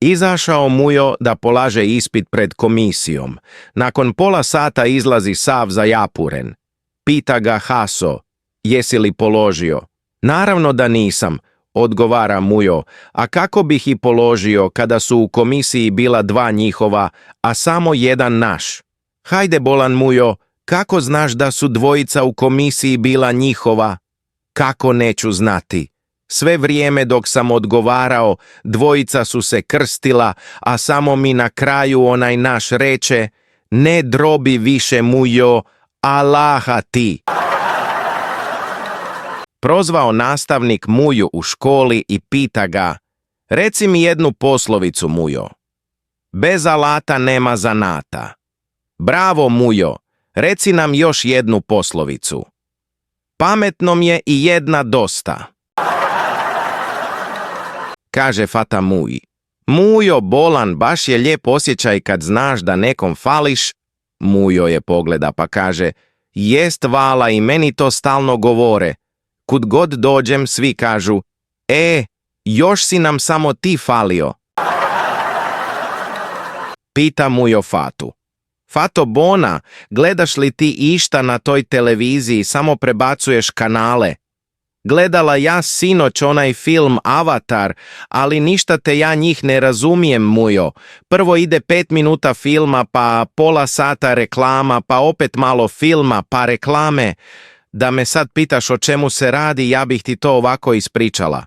Izašao Mujo da polaže ispit pred komisijom. Nakon pola sata izlazi sav zajapuren. Pita ga Haso, jesi li položio? Naravno da nisam, odgovara Mujo, a kako bih i položio kada su u komisiji bila dva njihova, a samo jedan naš? Hajde bolan Mujo, kako znaš da su dvojica u komisiji bila njihova? Kako neću znati? Sve vrijeme dok sam odgovarao, dvojica su se krstila, a samo mi na kraju onaj naš reče, ne drobi više Mujo, Allaha ti. Prozvao nastavnik Muju u školi i pita ga, reci mi jednu poslovicu Mujo. Bez alata nema zanata. Bravo Mujo, reci nam još jednu poslovicu. Pametnom je i jedna dosta. Kaže Fata Muji. Mujo bolan, baš je lijep osjećaj kad znaš da nekom fališ. Mujo je pogleda pa kaže, jest vala i meni to stalno govore. Kud god dođem svi kažu, još si nam samo ti falio. Pita Mujo Fatu. Fato bona, gledaš li ti išta na toj televiziji, samo prebacuješ kanale? Gledala ja sinoć onaj film Avatar, ali ništa te ja njih ne razumijem Mujo. Prvo ide 5 minuta filma, pa pola sata reklama, pa opet malo filma, pa reklame. Da me sad pitaš o čemu se radi, ja bih ti to ovako ispričala.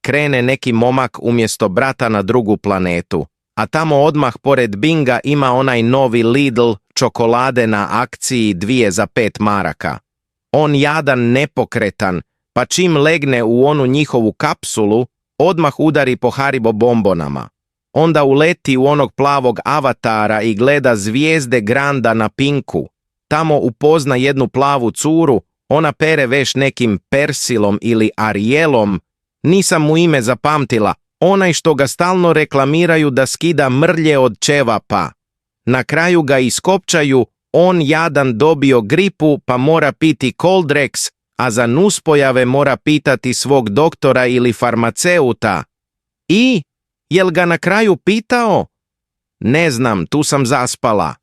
Krene neki momak umjesto brata na drugu planetu, a tamo odmah pored Binga ima onaj novi Lidl čokolade na akciji 2 za 5 maraka. On jadan nepokretan, pa čim legne u onu njihovu kapsulu, odmah udari po Haribo bombonama. Onda uleti u onog plavog avatara i gleda zvijezde Granda na Pinku. Tamo upozna jednu plavu curu, ona pere veš nekim Persilom ili Arielom, nisam mu ime zapamtila, onaj što ga stalno reklamiraju da skida mrlje od ćevapa. Na kraju ga iskopčaju, on jadan dobio gripu pa mora piti Coldrex, a za nuspojave mora pitati svog doktora ili farmaceuta. I, jel ga na kraju pitao? Ne znam, tu sam zaspala.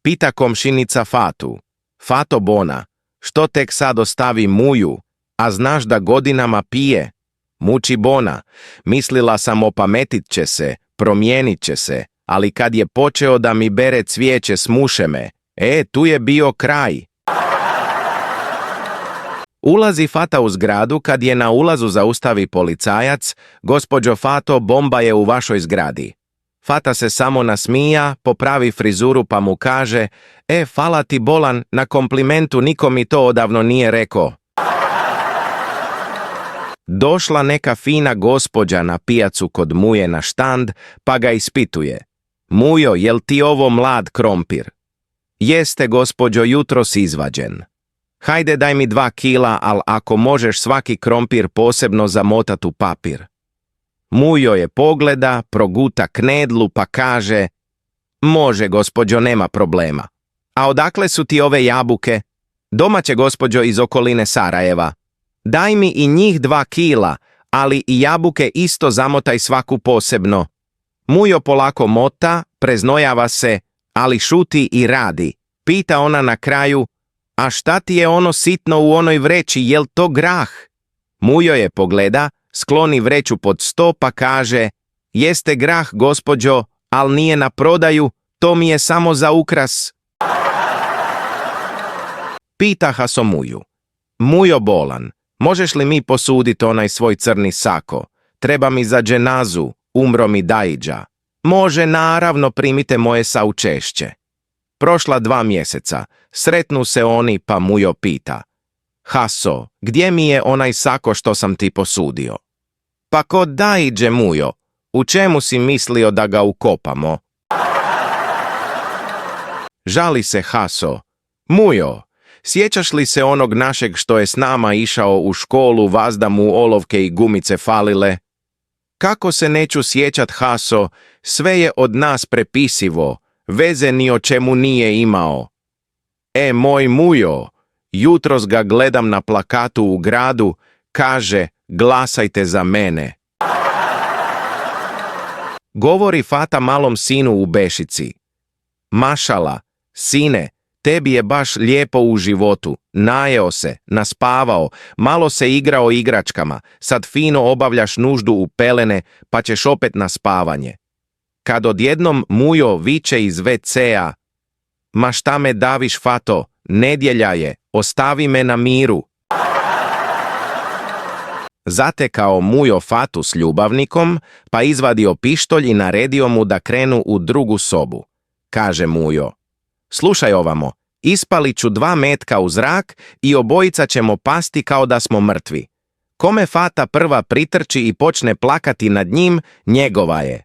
Pita komšinica Fatu. Fato bona, što tek sad ostavi Muju, a znaš da godinama pije? Muči bona, mislila sam opametit će se, promijenit će se, ali kad je počeo da mi bere cvijeće smuše me. Tu je bio kraj. Ulazi Fata u zgradu, kad je na ulazu zaustavi policajac, gospođo Fato, bomba je u vašoj zgradi. Fata se samo nasmija, popravi frizuru pa mu kaže, fala ti bolan, na komplimentu niko mi to odavno nije rekao. Došla neka fina gospođa na pijacu kod Muje na štand, pa ga ispituje. Mujo, jel ti ovo mlad krompir? Jeste, gospođo, jutros izvađen. Hajde daj mi 2 kila, al ako možeš svaki krompir posebno zamotat u papir. Mujo je pogleda, proguta knedlu pa kaže, može gospođo, nema problema. A odakle su ti ove jabuke? Domaće gospođo iz okoline Sarajeva. Daj mi i njih 2 kila, ali i jabuke isto zamotaj svaku posebno. Mujo polako mota, preznojava se, ali šuti i radi. Pita ona na kraju, a šta ti je ono sitno u onoj vreći, jel to grah? Mujo je pogleda, skloni vreću pod sto pa kaže, jeste grah gospođo, al nije na prodaju, to mi je samo za ukras. Pita Haso Muju. Mujo bolan, možeš li mi posuditi onaj svoj crni sako? Treba mi za dženazu, umro mi dajđa. Može, naravno, primite moje saučešće. Prošla 2 mjeseca, sretnu se oni pa Mujo pita. Haso, gdje mi je onaj sako što sam ti posudio? Pa kod dajđe Mujo, u čemu si mislio da ga ukopamo? Žali se Haso. Mujo, sjećaš li se onog našeg što je s nama išao u školu, vazda mu olovke i gumice falile? Kako se neću sjećat Haso, sve je od nas prepisivo, veze ni o čemu nije imao. Moj Mujo, jutros ga gledam na plakatu u gradu, kaže, glasajte za mene. Govori Fata malom sinu u Bešici. Mašala, sine, tebi je baš lijepo u životu, najeo se, naspavao, malo se igrao igračkama, sad fino obavljaš nuždu u pelene, pa ćeš opet na spavanje. Kad odjednom Mujo viče iz WC-a, ma šta me daviš, Fato, nedjelja je, ostavi me na miru. Zatekao Mujo Fatu s ljubavnikom, pa izvadio pištolj i naredio mu da krenu u drugu sobu. Kaže Mujo, slušaj ovamo, ispalit ću 2 metka u zrak i obojica ćemo pasti kao da smo mrtvi. Kome Fata prva pritrči i počne plakati nad njim, njegova je.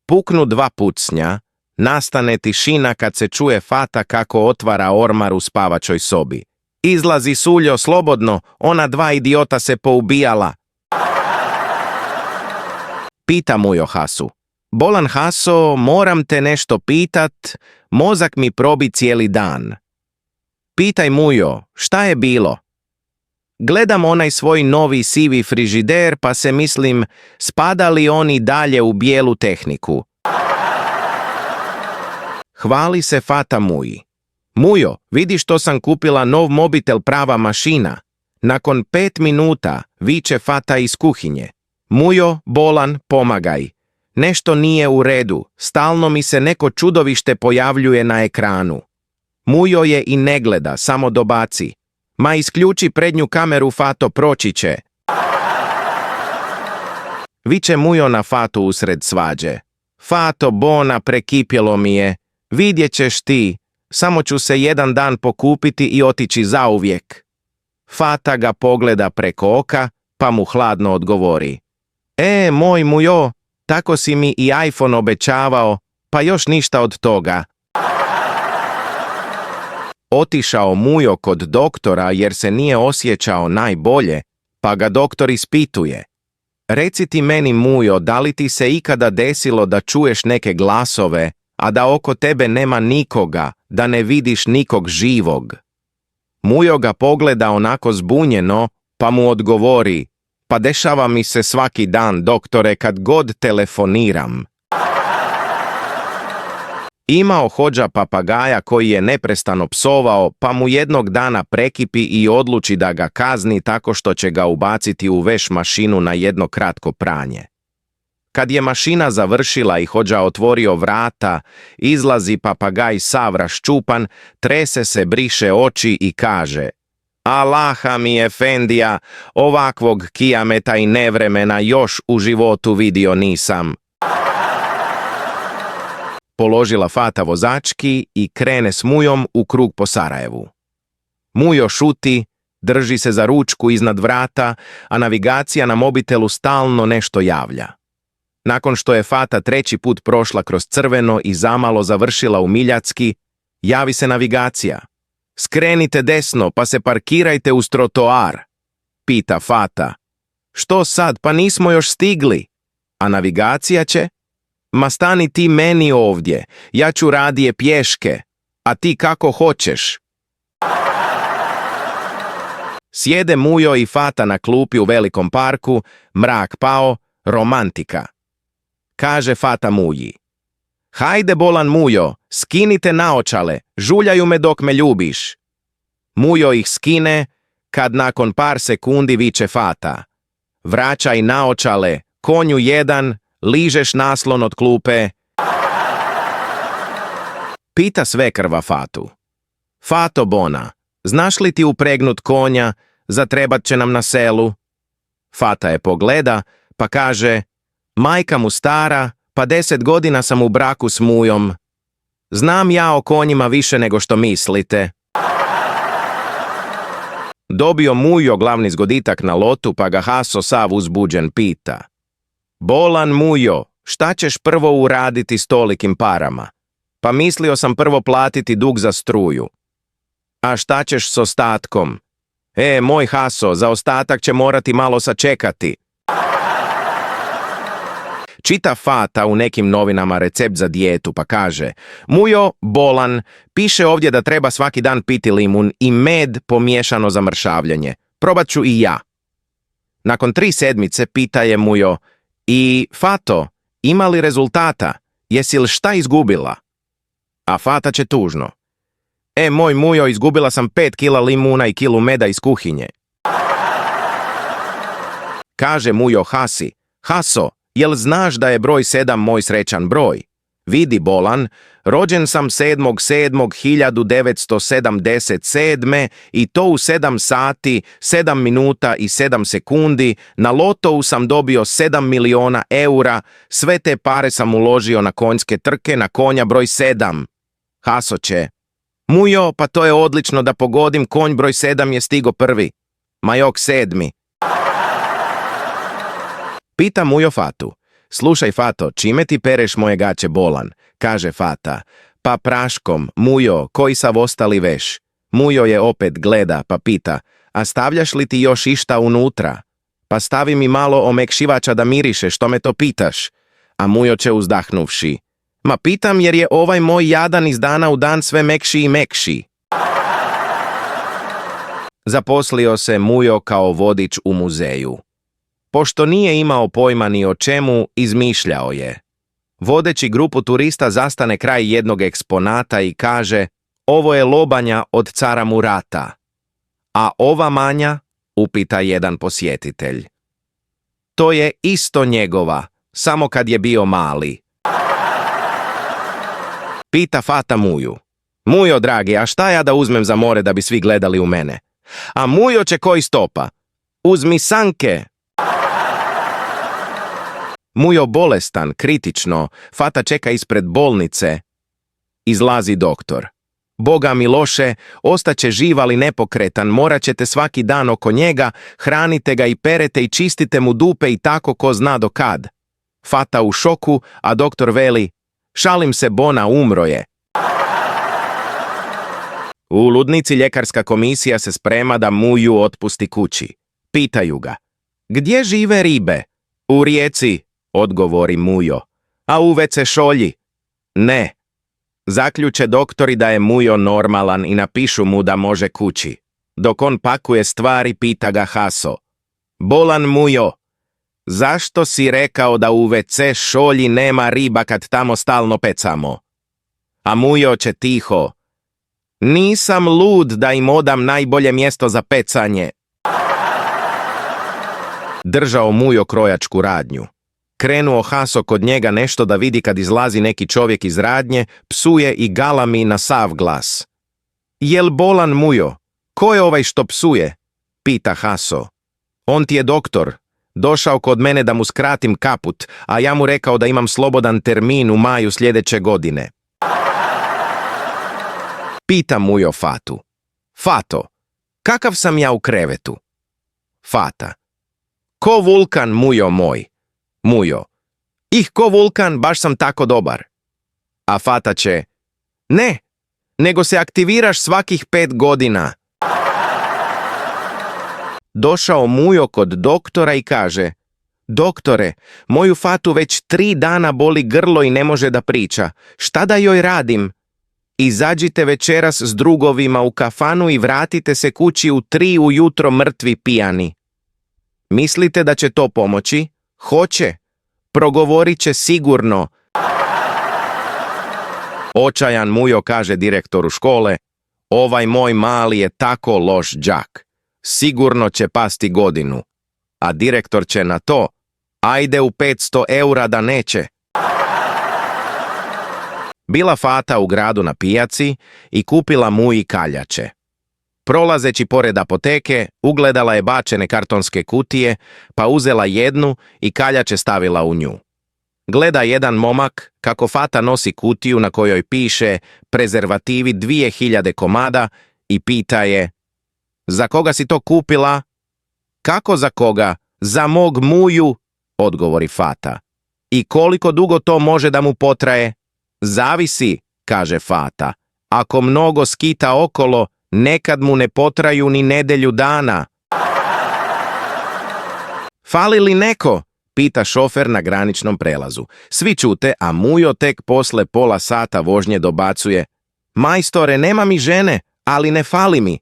Puknu 2 pucnja, nastane tišina kad se čuje Fata kako otvara ormar u spavačoj sobi. Izlazi, Suljo, slobodno, ona 2 idiota se poubijala. Pita Mujo Hasu. Bolan Haso, moram te nešto pitat, mozak mi probi cijeli dan. Pitaj Mujo, šta je bilo? Gledam onaj svoj novi sivi frižider pa se mislim, spada li oni dalje u bijelu tehniku? Hvali se Fata Muji. Mujo, vidi što sam kupila nov mobitel, prava mašina. Nakon 5 minuta viče Fata iz kuhinje. Mujo, bolan, pomagaj. Nešto nije u redu, stalno mi se neko čudovište pojavljuje na ekranu. Mujo je i ne gleda, samo dobaci. Ma isključi prednju kameru, Fato, proći će. Viče Mujo na Fatu usred svađe. Fato, bona, prekipjelo mi je. Vidjet ćeš ti, samo ću se jedan dan pokupiti i otići zauvijek. Fata ga pogleda preko oka, pa mu hladno odgovori. Moj Mujo, tako si mi i iPhone obećavao, pa još ništa od toga. Otišao Mujo kod doktora jer se nije osjećao najbolje, pa ga doktor ispituje. Reci ti meni, Mujo, da li ti se ikada desilo da čuješ neke glasove, a da oko tebe nema nikoga, da ne vidiš nikog živog? Mujo ga pogleda onako zbunjeno, pa mu odgovori, pa dešava mi se svaki dan, doktore, kad god telefoniram. Imao hođa papagaja koji je neprestano psovao, pa mu jednog dana prekipi i odluči da ga kazni tako što će ga ubaciti u veš mašinu na jedno kratko pranje. Kad je mašina završila i hođa otvorio vrata, izlazi papagaj sav raščupan, trese se, briše oči i kaže: Allaha mi efendija, ovakvog kijameta i nevremena još u životu vidio nisam. Položila Fata vozački i krene s Mujom u krug po Sarajevu. Mujo šuti, drži se za ručku iznad vrata, a navigacija na mobitelu stalno nešto javlja. Nakon što je Fata 3. put prošla kroz crveno i zamalo završila u Miljacki, javi se navigacija. Skrenite desno pa se parkirajte uz trotoar. Pita Fata. Što sad, pa nismo još stigli? A navigacija će? Ma stani ti meni ovdje, ja ću radije pješke, a ti kako hoćeš. Sjede Mujo i Fata na klupi u velikom parku, mrak pao, romantika. Kaže Fata Muji. Hajde, bolan Mujo, skinite naočale, žuljaju me dok me ljubiš. Mujo ih skine, kad nakon par sekundi viče Fata. Vraćaj naočale, konju jedan, ližeš naslon od klupe. Pita svekrva Fatu. Fato bona, znaš li ti upregnut konja, zatrebat će nam na selu? Fata je pogleda, pa kaže, majka mu stara, pa 10 godina sam u braku s Mujom. Znam ja o konjima više nego što mislite. Dobio Mujo glavni zgoditak na lotu, pa ga Haso sav uzbuđen pita. Bolan Mujo, šta ćeš prvo uraditi s tolikim parama? Pa mislio sam prvo platiti dug za struju. A šta ćeš s ostatkom? Moj Haso, za ostatak će morati malo sačekati. Čita Fata u nekim novinama recept za dijetu, pa kaže: Mujo, bolan, piše ovdje da treba svaki dan piti limun i med pomiješano za mršavljanje. Probat ću i ja. Nakon 3 sedmice pita je Mujo: I Fato, Ima li rezultata? Jesi li šta izgubila? A Fata će tužno. Moj mujo, izgubila sam 5 kila limuna i kilu meda iz kuhinje. Kaže mujo Hasi, Haso, jel znaš da je broj 7 moj srećan broj? Vidi bolan, rođen sam 7.7.1977. i to u 7 sati, 7 minuta i 7 sekundi, na lotou sam dobio 7 miliona eura, sve te pare sam uložio na konjske trke, na konja broj 7. Haso će, mujo, pa to je odlično da pogodim, konj broj 7 je stigo prvi. Majok 7. Pita mujo Fatu, slušaj Fato, čime ti pereš moje gaće bolan? Kaže Fata, pa praškom, mujo, koji sav ostali veš? Mujo je opet gleda pa pita, a stavljaš li ti još išta unutra? Pa stavi mi malo omekšivača da miriše, što me to pitaš? A mujo će uzdahnuvši, ma pitam jer je ovaj moj jadan iz dana u dan sve mekši i mekši. Zaposlio se mujo kao vodič u muzeju. Pošto nije imao pojma ni o čemu, izmišljao je. Vodeći grupu turista zastane kraj jednog eksponata i kaže, ovo je lobanja od cara Murata. A ova manja? Upita jedan posjetitelj. To je isto njegova, samo kad je bio mali. Pita Fata muju. Mujo dragi, a šta ja da uzmem za more da bi svi gledali u mene? A mujo će koji stopa? Uzmi sanke. Mujo bolestan, kritično, Fata čeka ispred bolnice. Izlazi doktor. Boga mi loše, ostaće živ ali nepokretan, morat ćete svaki dan oko njega, hranite ga i perete i čistite mu dupe i tako ko zna do kad. Fata u šoku, a doktor veli, šalim se Bona, umro je. U ludnici ljekarska komisija se sprema da muju otpusti kući. Pitaju ga, gdje žive ribe? U rijeci, odgovori mujo. A u WC šolji? Ne. Zaključe doktori da je mujo normalan i napišu mu da može kući. Dok on pakuje stvari, pita ga Haso. Bolan mujo, zašto si rekao da u WC šolji nema riba kad tamo stalno pecamo? A mujo će tiho. Nisam lud da im odam najbolje mjesto za pecanje. Držao mujo krojačku radnju. Krenuo Haso kod njega nešto da vidi kad izlazi neki čovjek iz radnje, psuje i galami na sav glas. Jel bolan mujo? Ko je ovaj što psuje? Pita Haso. On ti je doktor. Došao kod mene da mu skratim kaput, a ja mu rekao da imam slobodan termin u maju sljedeće godine. Pita mujo Fatu. Fato, kakav sam ja u krevetu? Fata. Ko vulkan, mujo moj. Mujo. Ko vulkan, baš sam tako dobar. A Fata će. Ne, nego se aktiviraš svakih 5 godina. Došao mujo kod doktora i kaže, doktore, moju Fatu već 3 dana boli grlo i ne može da priča. Šta da joj radim? Izađite večeras s drugovima u kafanu i vratite se kući u 3 ujutro mrtvi pijani. Mislite da će to pomoći? Hoće. Progovorit će sigurno. Očajan mujo kaže direktoru škole, ovaj moj mali je tako loš đak. Sigurno će pasti godinu. A direktor će na to, ajde u 500 eura da neće. Bila Fata u gradu na pijaci i kupila muji kaljače. Prolazeći pored apoteke, ugledala je bačene kartonske kutije, pa uzela jednu i kaljače stavila u nju. Gleda jedan momak kako Fata nosi kutiju na kojoj piše prezervativi 2000 komada i pita je, za koga si to kupila? Kako za koga? Za mog muju, odgovori Fata. I koliko dugo to može da mu potraje? Zavisi, kaže Fata. Ako mnogo skita okolo, nekad mu ne potraju ni nedelju dana. Fali li neko? Pita šofer na graničnom prelazu. Svi čute, a mujo tek posle pola sata vožnje dobacuje. Majstore, nema mi žene, ali ne fali mi.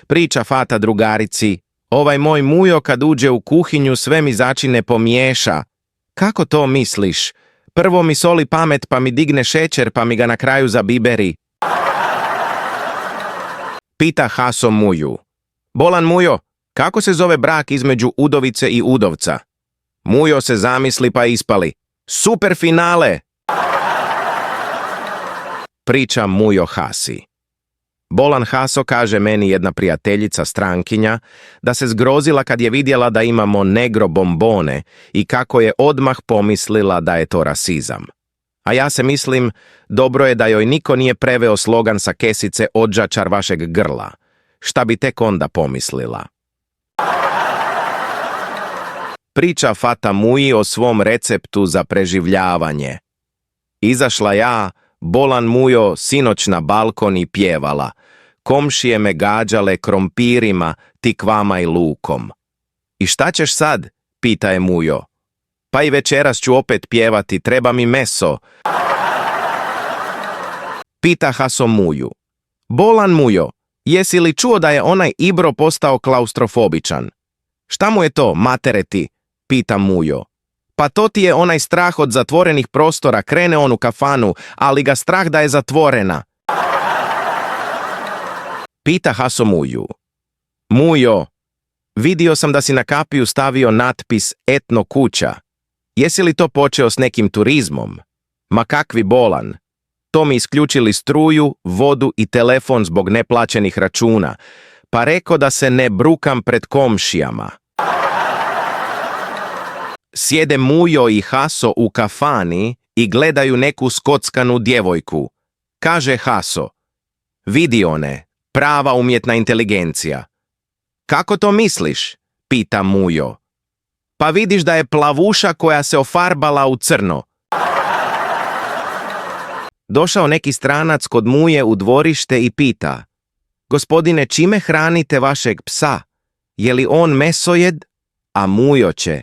Priča Fata drugarici, Ovaj moj Mujo kad uđe u kuhinju sve mi začine pomiješa. Kako to misliš? Prvo mi soli pamet pa mi digne šećer pa mi ga na kraju zabiberi. Pita Haso Muju. Bolan Mujo, kako se zove brak između udovice i udovca? Mujo se zamisli pa ispali. Super finale! Priča Mujo Hasi. Bolan Haso, kaže meni jedna prijateljica strankinja, da se zgrozila kad je vidjela da imamo negro bombone i kako je odmah pomislila da je to rasizam. A ja se mislim, dobro je da joj niko nije preveo slogan sa kesice odžačar vašeg grla. Šta bi tek onda pomislila? Priča Fata Muji o svom receptu za preživljavanje. Izašla ja, Bolan Mujo, sinoć na balkon i pjevala. Komšije me gađale krompirima, tikvama i lukom. I šta ćeš sad? Pita je Mujo. Pa i večeras ću opet pjevati, treba mi meso. Pita Haso Muju. Bolan Mujo, jesi li čuo da je onaj Ibro postao klaustrofobičan? Šta mu je to, matere ti? Pita Mujo. Pa to ti je onaj strah od zatvorenih prostora, krene on u kafanu, ali ga strah da je zatvorena. Pita Haso Muju. Mujo, vidio sam da si na kapiju stavio natpis etno kuća. Jesi li to počeo s nekim turizmom? Ma kakvi Bolan. To mi isključili struju, vodu i telefon zbog neplaćenih računa, pa reko da se ne brukam pred komšijama. Sjede Mujo i Haso u kafani i gledaju neku skockanu djevojku. Kaže Haso, vidi one, prava umjetna inteligencija. Kako to misliš? Pita Mujo. Pa vidiš da je plavuša koja se ofarbala u crno. Došao neki stranac kod Muje u dvorište i pita, gospodine, čime hranite vašeg psa? Je li on mesojed? A Mujo će,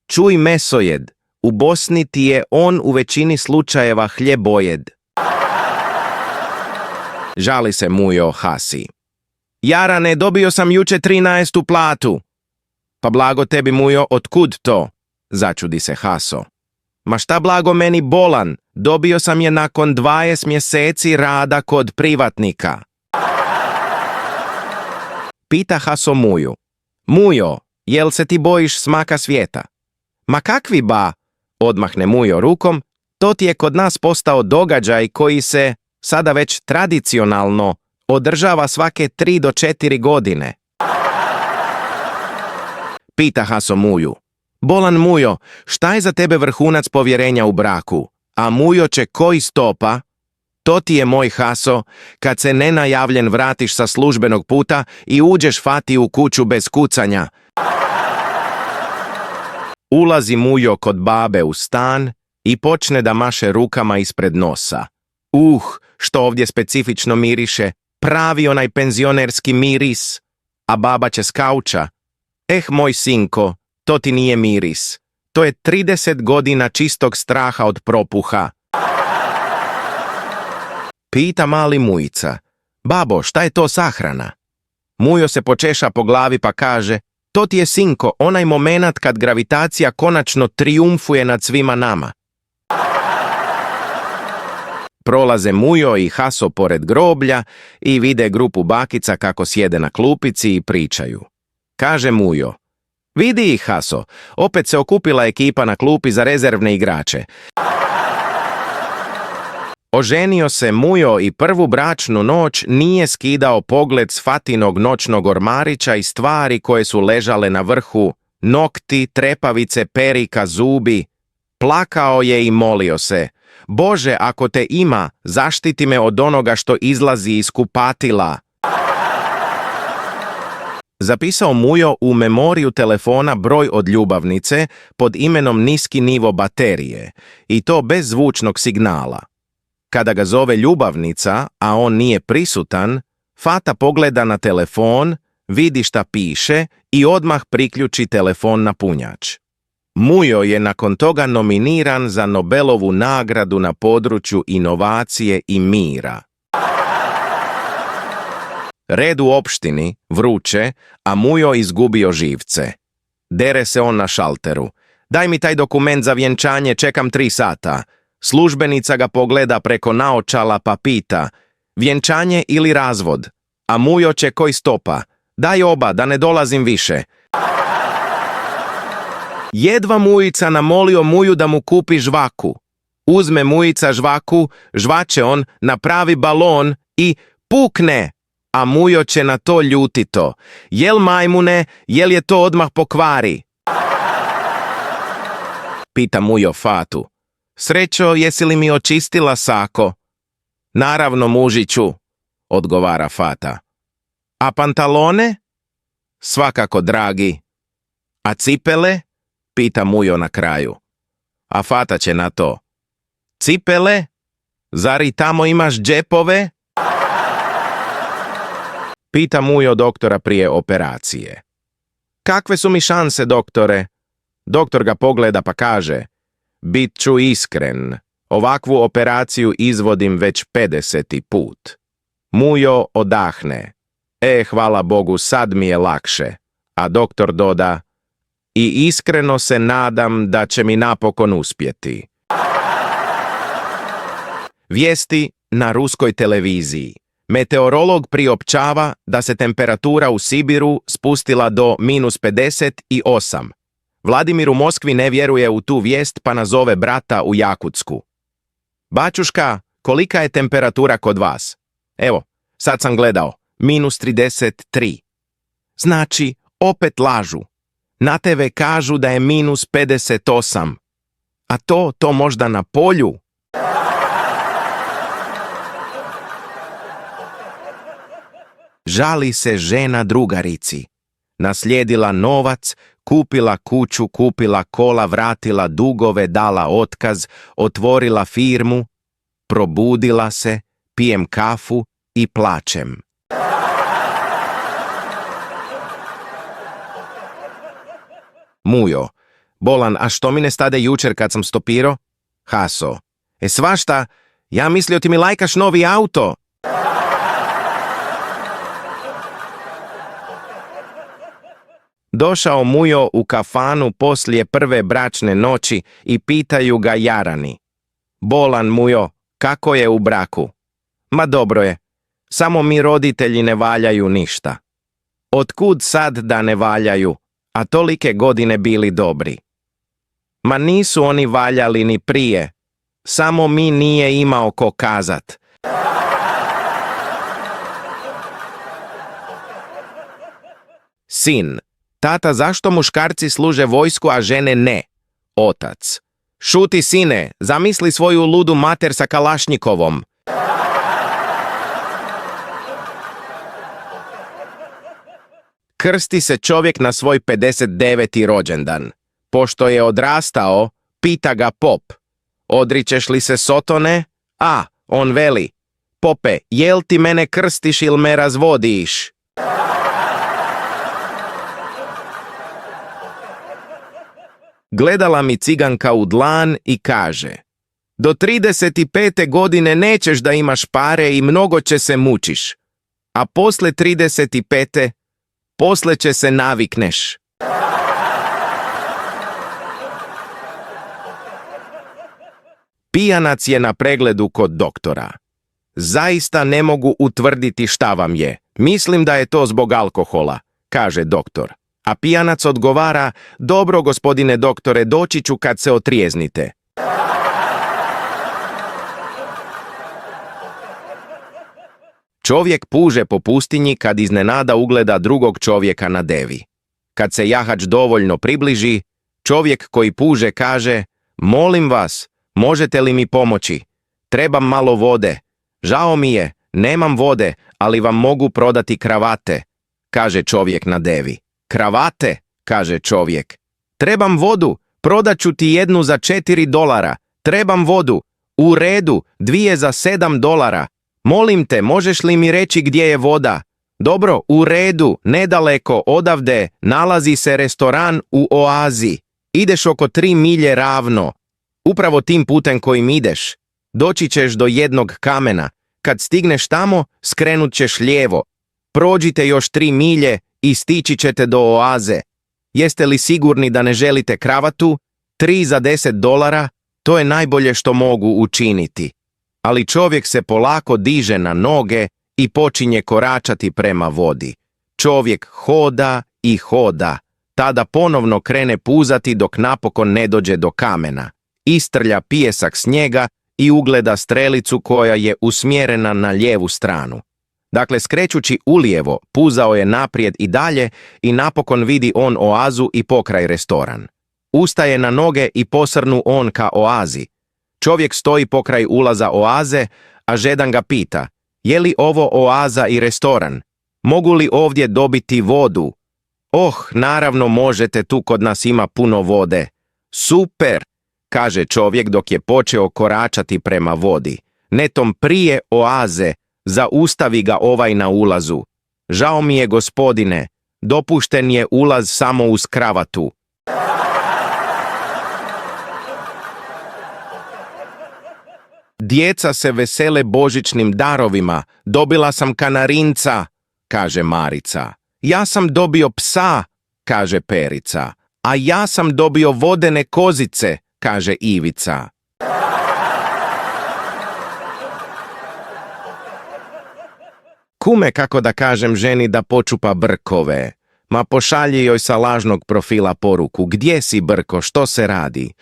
čuj mesojed, u Bosni ti je on u većini slučajeva hljebojed. Žali se Mujo Hasi. Jarane, dobio sam juče 13. platu. Pa blago tebi Mujo, otkud to? Začudi se Haso. Ma šta blago meni Bolan, dobio sam je nakon 20 mjeseci rada kod privatnika. Pita Haso Muju. Mujo, jel se ti bojiš smaka svijeta? Ma kakvi ba, odmahne Mujo rukom, to ti je kod nas postao događaj koji se, sada već tradicionalno, održava svake 3 do 4 godine. Pita Haso Muju. Bolan Mujo, šta je za tebe vrhunac povjerenja u braku? A Mujo će koji stopa? To ti je moj Haso, kad se nenajavljen vratiš sa službenog puta i uđeš Fati u kuću bez kucanja. Ulazi Mujo kod babe u stan i počne da maše rukama ispred nosa. Što ovdje specifično miriše, pravi onaj penzionerski miris. A baba će s kauča. Moj sinko, to ti nije miris. To je 30 godina čistog straha od propuha. Pita mali Mujica. Babo, šta je to sahrana? Mujo se počeša po glavi pa kaže, to ti je sinko, onaj momenat kad gravitacija konačno trijumfuje nad svima nama. Prolaze Mujo i Haso pored groblja i vide grupu bakica kako sjede na klupici i pričaju. Kaže Mujo, vidi ih Haso, opet se okupila ekipa na klupi za rezervne igrače. Oženio se Mujo i prvu bračnu noć nije skidao pogled s Fatinog noćnog ormarića i stvari koje su ležale na vrhu, nokti, trepavice, perika, zubi. Plakao je i molio se, Bože, ako te ima, zaštiti me od onoga što izlazi iz kupatila. Zapisao Mujo u memoriju telefona broj od ljubavnice pod imenom niski nivo baterije i to bez zvučnog signala. Kada ga zove ljubavnica, a on nije prisutan, Fata pogleda na telefon, vidi šta piše i odmah priključi telefon na punjač. Mujo je nakon toga nominiran za Nobelovu nagradu na području inovacije i mira. Red u opštini, vruće, a Mujo izgubio živce. Dere se on na šalteru. Daj mi taj dokument za vjenčanje, čekam 3 sata. Službenica ga pogleda preko naočala pa pita, vjenčanje ili razvod? A Mujo će koji stopa. Daj oba, da ne dolazim više. Jedva Mujica namolio Muju da mu kupi žvaku. Uzme Mujica žvaku, žvače on, napravi balon i pukne. A Mujo će na to ljutito. Jel majmune, jel je to odmah pokvari? Pita Mujo Fatu. Srećo, jesi li mi očistila sako? Naravno, mužiću, odgovara Fata. A pantalone? Svakako, dragi. A cipele? Pita Mujo na kraju. A Fata će na to. Cipele? Zar i tamo imaš džepove? Pita Mujo doktora prije operacije. Kakve su mi šanse, doktore? Doktor ga pogleda pa kaže, bit ću iskren, ovakvu operaciju izvodim već 50. put. Mujo odahne. Hvala Bogu, sad mi je lakše. A doktor doda, i iskreno se nadam da će mi napokon uspjeti. Vijesti na ruskoj televiziji. Meteorolog priopćava da se temperatura u Sibiru spustila do -58. Vladimir u Moskvi ne vjeruje u tu vijest pa nazove brata u Jakutsku. Bačuška, kolika je temperatura kod vas? Evo, sad sam gledao, -33. Znači, opet lažu. Na TV kažu da je -58. A to možda na polju? Žali se žena drugarici. Naslijedila novac, kupila kuću, kupila kola, vratila dugove, dala otkaz, otvorila firmu, probudila se, pijem kafu i plačem. Mujo, bolan, a što mi ne stade jučer kad sam stopiro? Haso, svašta, ja mislio ti mi lajkaš novi auto. Došao Mujo u kafanu poslije prve bračne noći i pitaju ga jarani. Bolan, Mujo, kako je u braku? Ma dobro je, samo mi roditelji ne valjaju ništa. Otkud sad da ne valjaju, a tolike godine bili dobri? Ma nisu oni valjali ni prije, samo mi nije imao ko kazat. Sin. Tata, zašto muškarci služe vojsku, a žene ne? Otac. Šuti, sine, zamisli svoju ludu mater sa Kalašnjikovom. Krsti se čovjek na svoj 59. rođendan. Pošto je odrastao, pita ga pop. Odričeš li se Sotone? A, on veli. Pope, jel ti mene krstiš ili me razvodiš? Gledala mi ciganka u dlan i kaže, do 35. godine nećeš da imaš pare i mnogo će se mučiš, a posle 35. posle će se navikneš. Pijanac je na pregledu kod doktora. Zaista ne mogu utvrditi šta vam je. Mislim da je to zbog alkohola, kaže doktor. A pijanac odgovara, dobro gospodine doktore, doći ću kad se otrijeznite. Čovjek puže po pustinji kad iznenada ugleda drugog čovjeka na devi. Kad se jahač dovoljno približi, čovjek koji puže kaže, molim vas, možete li mi pomoći? Trebam malo vode. Žao mi je, nemam vode, ali vam mogu prodati kravate, kaže čovjek na devi. Kravate, kaže čovjek. Trebam vodu, prodat ću ti jednu za $4. Trebam vodu. U redu, 2 za $7. Molim te, možeš li mi reći gdje je voda? Dobro, u redu, nedaleko odavde nalazi se restoran u Oazi. Ideš oko 3 milje ravno. Upravo tim putem kojim ideš. Doći ćeš do jednog kamena. Kad stigneš tamo, skrenut ćeš lijevo. Prođite još 3 milje i stići ćete do oaze. Jeste li sigurni da ne želite kravatu? 3 za $10, to je najbolje što mogu učiniti. Ali čovjek se polako diže na noge i počinje koračati prema vodi. Čovjek hoda i hoda, tada ponovno krene puzati dok napokon ne dođe do kamena. Istrlja pijesak s njega i ugleda strelicu koja je usmjerena na lijevu stranu. Dakle, skrećući ulijevo, puzao je naprijed i dalje i napokon vidi on oazu i pokraj restoran. Ustaje na noge i posrnu on ka oazi. Čovjek stoji pokraj ulaza oaze, a žedan ga pita, je li ovo oaza i restoran? Mogu li ovdje dobiti vodu? Oh, naravno možete, tu kod nas ima puno vode. Super, kaže čovjek dok je počeo koračati prema vodi. Netom prije oaze, zaustavi ga ovaj na ulazu. Žao mi je, gospodine, dopušten je ulaz samo uz kravatu. Djeca se vesele božićnim darovima, dobila sam kanarinca, kaže Marica. Ja sam dobio psa, kaže Perica. A ja sam dobio vodene kozice, kaže Ivica. Kume, kako da kažem ženi da počupa brkove? Ma pošalji joj sa lažnog profila poruku. Gdje si, brko, što se radi?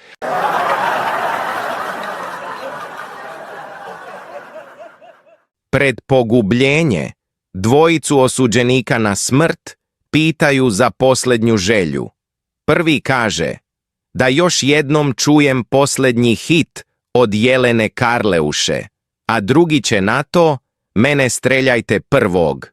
Pred pogubljenje, dvojicu osuđenika na smrt pitaju za posljednju želju. Prvi kaže, da još jednom čujem posljednji hit od Jelene Karleuše, a drugi će na to, mene streljajte prvog.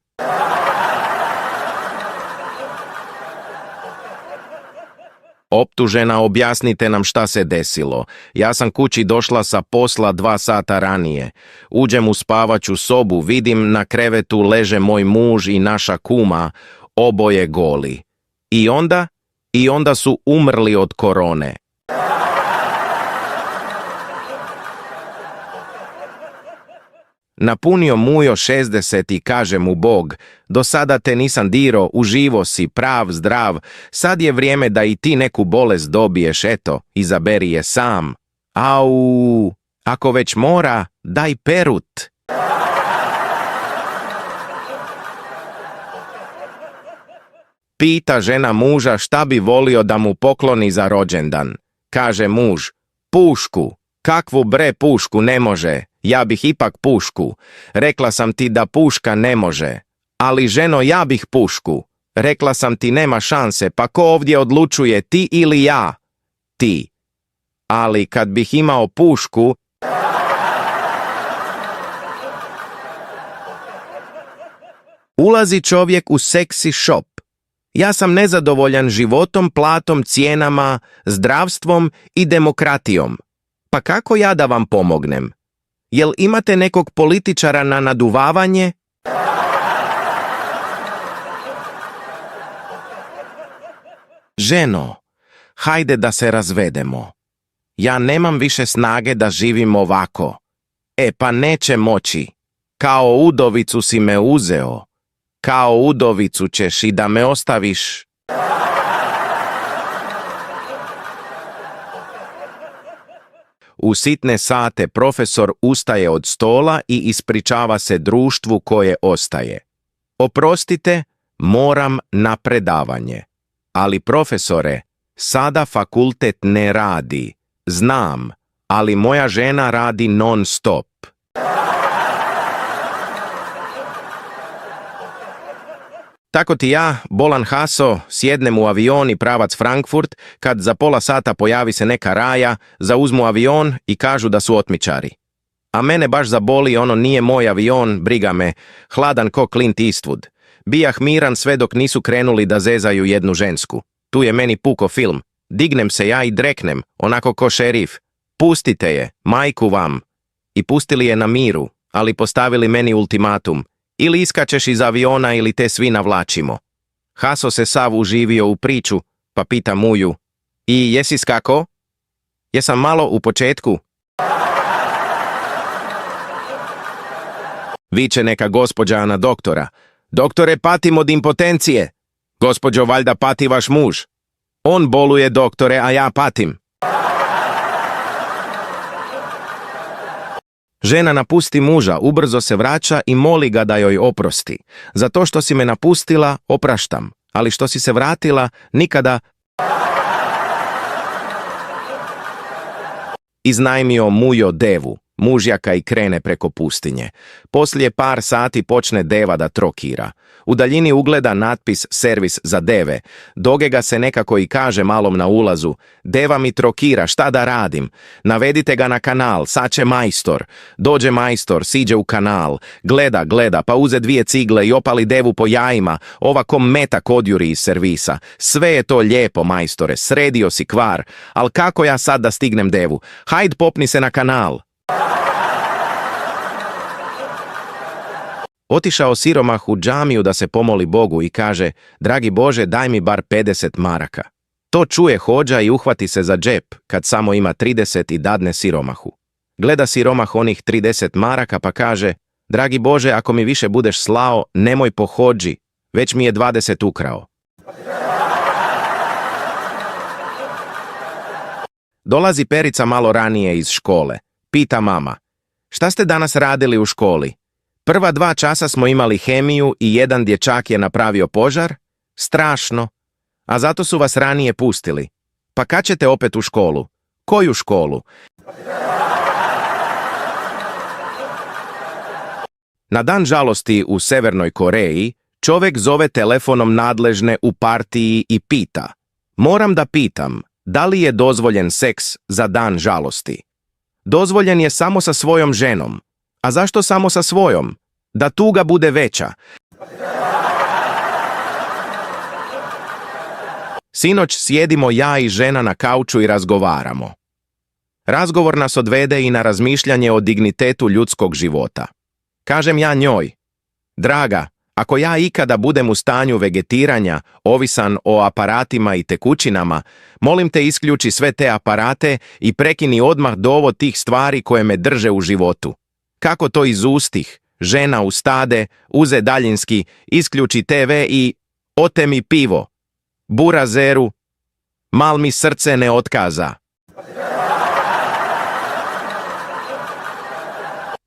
Optužena, objasnite nam šta se desilo. Ja sam kući došla sa posla 2 sata ranije. Uđem u spavaću sobu, vidim na krevetu leže moj muž i naša kuma, oboje goli. I onda su umrli od korone. Napunio Mujo 60 i kaže mu Bog, do sada te nisam diro, uživo si, prav, zdrav, sad je vrijeme da i ti neku bolest dobiješ, eto, izaberi je sam. Au, ako već mora, daj perut. Pita žena muža šta bi volio da mu pokloni za rođendan. Kaže muž, pušku. Kakvu bre pušku, ne može, ja bih ipak pušku. Rekla sam ti da puška ne može. Ali ženo, ja bih pušku. Rekla sam ti nema šanse, pa ko ovdje odlučuje, ti ili ja? Ti. Ali kad bih imao pušku... Ulazi čovjek u seksi shop. Ja sam nezadovoljan životom, platom, cijenama, zdravstvom i demokratijom. Pa kako ja da vam pomognem? Jel imate nekog političara na naduvavanje? Ženo, hajde da se razvedemo. Ja nemam više snage da živim ovako. E pa neće moći. Kao udovicu si me uzeo. Kao udovicu ćeš i da me ostaviš. U sitne sate profesor ustaje od stola i ispričava se društvu koje ostaje. Oprostite, moram na predavanje. Ali profesore, sada fakultet ne radi. Znam, ali moja žena radi non stop. Tako ti ja, bolan Haso, sjednem u avion i pravac Frankfurt, kad za pola sata pojavi se neka raja, zauzmu avion i kažu da su otmičari. A mene baš zaboli, ono nije moj avion, briga me, hladan ko Clint Eastwood. Bijah miran sve dok nisu krenuli da zezaju jednu žensku. Tu je meni puko film. Dignem se ja i dreknem, onako ko šerif. Pustite je, majku vam. I pustili je na miru, ali postavili meni ultimatum. Ili iskačeš iz aviona ili te svi navlačimo. Haso se sav uživio u priču, pa pita Muju. I jesi skako? Jesam malo u početku. Viče neka gospođa na doktora. Doktore, patim od impotencije. Gospođo, valjda pati vaš muž. On boluje, doktore, a ja patim. Žena napusti muža, ubrzo se vraća i moli ga da joj oprosti. Za to što si me napustila, opraštam, ali što si se vratila, nikada. Iznajmio Mujo devu, mužjaka, i krene preko pustinje. Poslije par sati počne deva da trokira. U daljini ugleda natpis servis za deve. Doge ga se nekako i kaže malom na ulazu: deva mi trokira, šta da radim? Navedite ga na kanal, sad će majstor. Dođe majstor, siđe u kanal, gleda, pa uze 2 cigle i opali devu po jajima, ova ko metak odjuri iz servisa. Sve je to lijepo, majstore, sredio si kvar, al kako ja sad da stignem devu? Hajd, popni se na kanal. Otišao siromah u džamiju da se pomoli Bogu i kaže: dragi Bože, daj mi bar 50 maraka. To čuje hodža i uhvati se za džep kad samo ima 30 i dadne siromahu. Gleda siromah onih 30 maraka pa kaže: dragi Bože, ako mi više budeš slao, nemoj po hodži, već mi je 20 ukrao. Dolazi Perica malo ranije iz škole. Pita mama: šta ste danas radili u školi? Prva 2 časa smo imali hemiju i jedan dječak je napravio požar? Strašno. A zato su vas ranije pustili. Pa kad ćete opet u školu? Koju školu? Na dan žalosti u Severnoj Koreji čovjek zove telefonom nadležne u partiji i pita: moram da pitam, da li je dozvoljen seks za dan žalosti? Dozvoljen je samo sa svojom ženom. A zašto samo sa svojom? Da tuga bude veća. Sinoć sjedimo ja i žena na kauču i razgovaramo. Razgovor nas odvede i na razmišljanje o dignitetu ljudskog života. Kažem ja njoj: draga, ako ja ikada budem u stanju vegetiranja, ovisan o aparatima i tekućinama, molim te, isključi sve te aparate i prekini odmah dovod tih stvari koje me drže u životu. Kako to iz ustih? Žena ustade, uze daljinski, isključi TV i ote mi pivo. Burazeru, mal mi srce ne otkaza.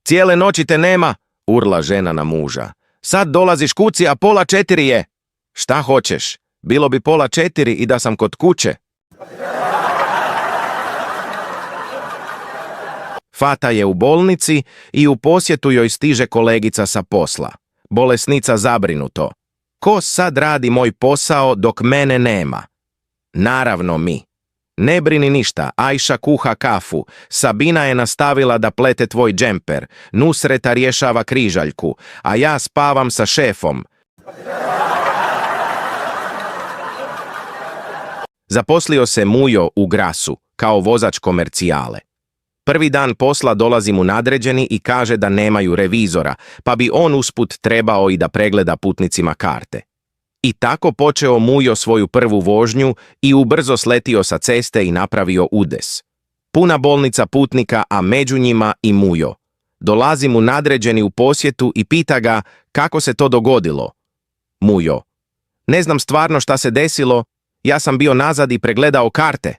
Cijele noći te nema, urla žena na muža. Sad dolaziš kući, a 3:30 je. Šta hoćeš? Bilo bi 3:30 i da sam kod kuće. Fata je u bolnici i u posjetu joj stiže kolegica sa posla. Bolesnica zabrinuto: ko sad radi moj posao dok mene nema? Naravno mi. Ne brini ništa, Ajša kuha kafu, Sabina je nastavila da plete tvoj džemper, Nusreta rješava križaljku, a ja spavam sa šefom. Zaposlio se Mujo u Grasu kao vozač komercijale. Prvi dan posla dolazi mu nadređeni i kaže da nemaju revizora, pa bi on usput trebao i da pregleda putnicima karte. I tako počeo Mujo svoju prvu vožnju i ubrzo sletio sa ceste i napravio udes. Puna bolnica putnika, a među njima i Mujo. Dolazi mu nadređeni u posjetu i pita ga kako se to dogodilo. Mujo: ne znam stvarno šta se desilo, ja sam bio nazad i pregledao karte.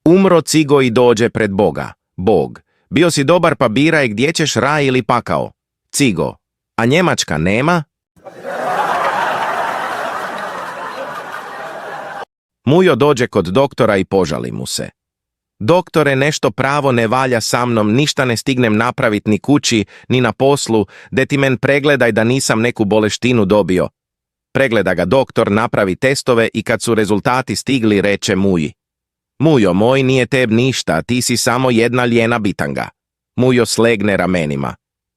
Umro Cigo i dođe pred Boga. Bog: bio si dobar, pa biraj gdje ćeš, raj ili pakao. Cigo: a Njemačka nema? Mujo dođe kod doktora i požali mu se: doktore, nešto pravo ne valja sa mnom, ništa ne stignem napravit ni kući, ni na poslu, de ti men pregledaj da nisam neku boleštinu dobio. Pregleda ga doktor, napravi testove i kad su rezultati stigli reče Muji: Mujo moj, nije teb ništa, ti si samo jedna lijena bitanga. Mujo slegne ramenima: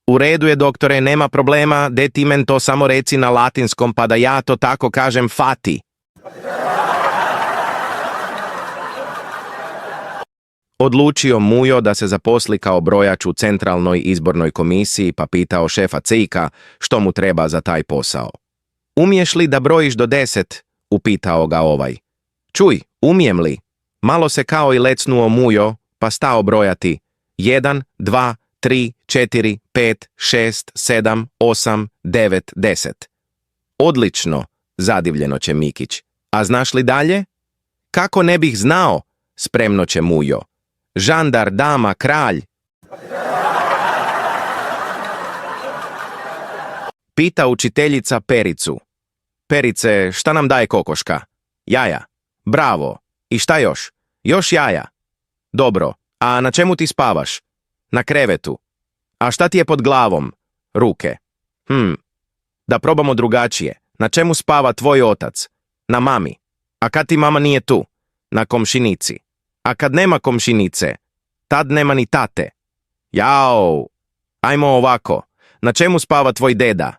u redu je, doktore, nema problema, de ti men to samo reci na latinskom pa da ja to tako kažem fati. Odlučio Mujo da se zaposli kao brojač u centralnoj izbornoj komisiji, pa pitao šefa CIK-a što mu treba za taj posao. Umiješ li da brojiš do 10? Upitao ga ovaj. Čuj, umijem li? Malo se kao i lecnuo Mujo, pa stao brojati. 1, 2, 3, 4, 5, 6, 7, 8, 9, 10. Odlično, zadivljeno će Mikić. A znaš li dalje? Kako ne bih znao, spremno će Mujo. Žandar, dama, kralj. Pita učiteljica Pericu. Perice, šta nam daje kokoška? Jaja. Bravo. I šta još? Još jaja. Dobro. A na čemu ti spavaš? Na krevetu. A šta ti je pod glavom? Ruke. Da probamo drugačije. Na čemu spava tvoj otac? Na mami. A kad ti mama nije tu? Na komšinici. A kad nema komšinice? Tad nema ni tate. Jao. Ajmo ovako. Na čemu spava tvoj deda?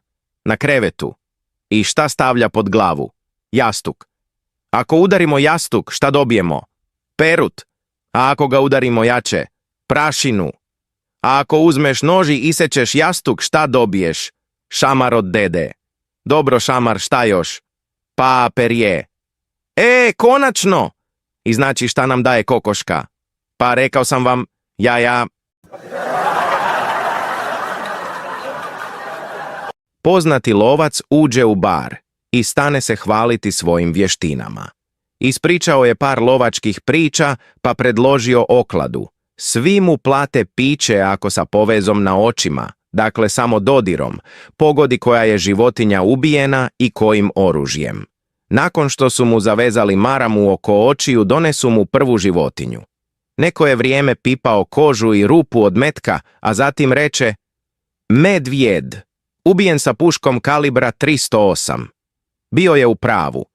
Na krevetu. I šta stavlja pod glavu? Jastuk. Ako udarimo jastuk, šta dobijemo? Perut. A ako ga udarimo jače? Prašinu. A ako uzmeš nož i isečeš jastuk, šta dobiješ? Šamar od dede. Dobro, šamar, šta još? Pa, perje. Konačno! I znači šta nam daje kokoška? Pa rekao sam vam, jaja. Poznati lovac uđe u bar i stane se hvaliti svojim vještinama. Ispričao je par lovačkih priča, pa predložio okladu. Svi mu plate piće ako sa povezom na očima, dakle samo dodirom, pogodi koja je životinja ubijena i kojim oružjem. Nakon što su mu zavezali maramu oko očiju, donesu mu prvu životinju. Neko je vrijeme pipao kožu i rupu od metka, a zatim reče: medvjed, ubijen sa puškom kalibra 308. Bio je u pravu.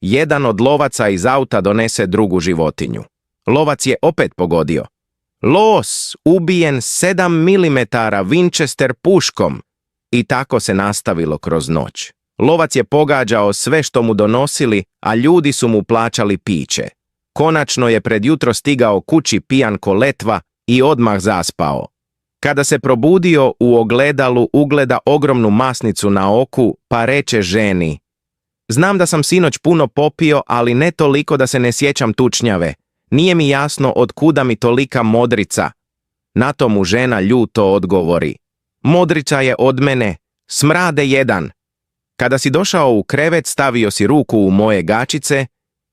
Jedan od lovaca iz auta donese drugu životinju. Lovac je opet pogodio. Los, ubijen 7 mm Winchester puškom. I tako se nastavilo kroz noć. Lovac je pogađao sve što mu donosili, a ljudi su mu plaćali piće. Konačno je pred jutro stigao kući pijan ko letva i odmah zaspao. Kada se probudio, u ogledalu ugleda ogromnu masnicu na oku, pa reče ženi: znam da sam sinoć puno popio, ali ne toliko da se ne sjećam tučnjave. Nije mi jasno od kuda mi tolika modrica. Na to mu žena ljuto odgovori: modrica je od mene, smrade jedan. Kada si došao u krevet, stavio si ruku u moje gačice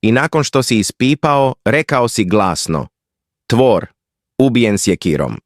i nakon što si ispipao, rekao si glasno: tvor, ubijen sjekirom.